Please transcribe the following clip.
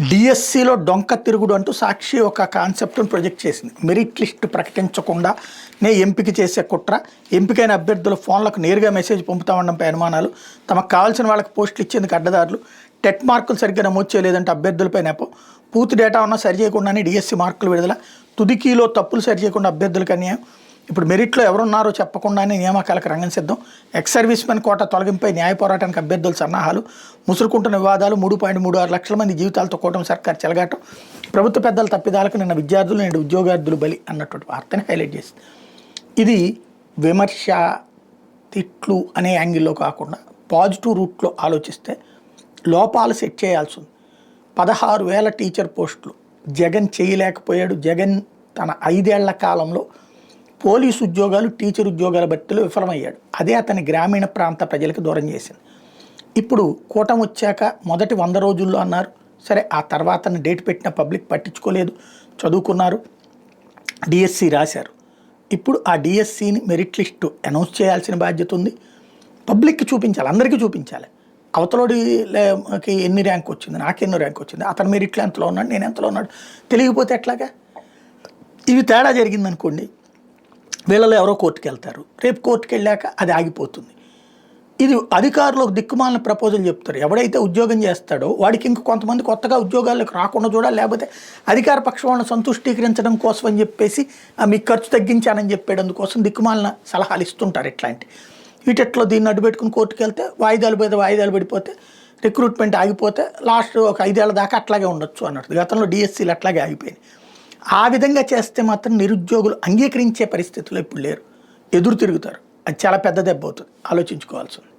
డిఎస్సిలో డొంక తిరుగుడు అంటూ సాక్షి ఒక కాన్సెప్ట్ను ప్రొజెక్ట్ చేసింది. మెరిట్ లిస్ట్ ప్రకటించకుండానే ఎంపిక చేసే కుట్ర, ఎంపికైన అభ్యర్థుల ఫోన్లకు నేరుగా మెసేజ్ పంపుతా ఉండడంపై అనుమానాలు, తమకు కావాల్సిన వాళ్ళకి పోస్టులు ఇచ్చేందుకు అడ్డదారులు, టెట్ మార్కులు సరిగ్గా నమోదు చేయలేదంటే అభ్యర్థులపై నెపం, పూర్తి డేటా ఉన్నా సరి చేయకుండానే డిఎస్సి మార్కులు విడుదల, తుదికీలో తప్పులు సరి చేయకుండా అభ్యర్థులకు అన్యాయం. ఇప్పుడు మెరిట్లో ఎవరున్నారో చెప్పకుండానే నియామకాలకు రంగం సిద్ధం. ఎక్స్ సర్వీస్ మెన్ కోటా తొలగింపై న్యాయ పోరాటానికి అభ్యర్థుల సన్నాహాలు, ముసురుకుంటున్న వివాదాలు, 3.36 లక్షల మంది జీవితాలతో కూటమి సర్కార్ చెలగాటం, ప్రభుత్వ పెద్దల తప్పిదాలకు నిన్న విద్యార్థులు నేడు ఉద్యోగార్థులు బలి అన్నటువంటి వార్తని హైలైట్ చేసింది. ఇది విమర్శ, తిట్లు అనే యాంగిల్లో కాకుండా పాజిటివ్ రూట్లో ఆలోచిస్తే లోపాలు సెట్ చేయాల్సి ఉంది. 16,000 టీచర్ పోస్టులు జగన్ చేయలేకపోయాడు. జగన్ తన 5 ఏళ్ల కాలంలో పోలీసు ఉద్యోగాలు, టీచర్ ఉద్యోగాల భర్తీలో విఫలమయ్యాడు. అదే అతని గ్రామీణ ప్రాంత ప్రజలకు దూరం చేసింది. ఇప్పుడు కూటమి వచ్చాక మొదటి 100 రోజుల్లో అన్నారు, సరే ఆ తర్వాత డేట్ పెట్టిన పబ్లిక్ పట్టించుకోలేదు, చదువుకున్నారు, డిఎస్సి రాశారు. ఇప్పుడు ఆ డిఎస్సిని మెరిట్ లిస్టు అనౌన్స్ చేయాల్సిన బాధ్యత ఉంది. పబ్లిక్కి చూపించాలి, అందరికీ చూపించాలి. అవతలోడికి ఎన్ని ర్యాంక్ వచ్చింది, నాకెన్నో ర్యాంక్ వచ్చింది, అతను మెరిట్లో ఎంతలో ఉన్నాడు, నేను ఎంతలో ఉన్నాడు తెలియకపోతే ఎట్లాగా? ఇవి తేడా జరిగిందనుకోండి, వీళ్ళలో ఎవరో కోర్టుకు వెళ్తారు, రేపు కోర్టుకు వెళ్ళాక అది ఆగిపోతుంది. ఇది అధికారులకు దిక్కుమాలిన ప్రపోజల్ చెప్తారు. ఎవడైతే ఉద్యోగం చేస్తాడో వాడికి ఇంక కొంతమంది కొత్తగా ఉద్యోగాలకు రాకుండా చూడాలి, లేకపోతే అధికార పక్షం వాళ్ళని సంతుష్టీకరించడం కోసం అని చెప్పేసి మీకు ఖర్చు తగ్గించానని చెప్పేందుకోసం దిక్కుమాలిన సలహాలు ఇస్తుంటారు. ఇట్లాంటి వీటిట్లో దీన్ని అడ్డుపెట్టుకుని కోర్టుకు వెళ్తే వాయిదాలు పడిపోతే రిక్రూట్మెంట్ ఆగిపోతే లాస్ట్ ఒక 5 ఏళ్ల దాకా అట్లాగే ఉండొచ్చు అన్నట్టు. గతంలో డిఎస్సీలు అట్లాగే ఆగిపోయినాయి. ఆ విధంగా చేస్తే మాత్రం నిరుద్యోగులు అంగీకరించే పరిస్థితుల్లో ఇప్పుడు లేరు, ఎదురు తిరుగుతారు. అది చాలా పెద్ద దెబ్బ అవుతుంది, ఆలోచించుకోవాల్సి ఉంది.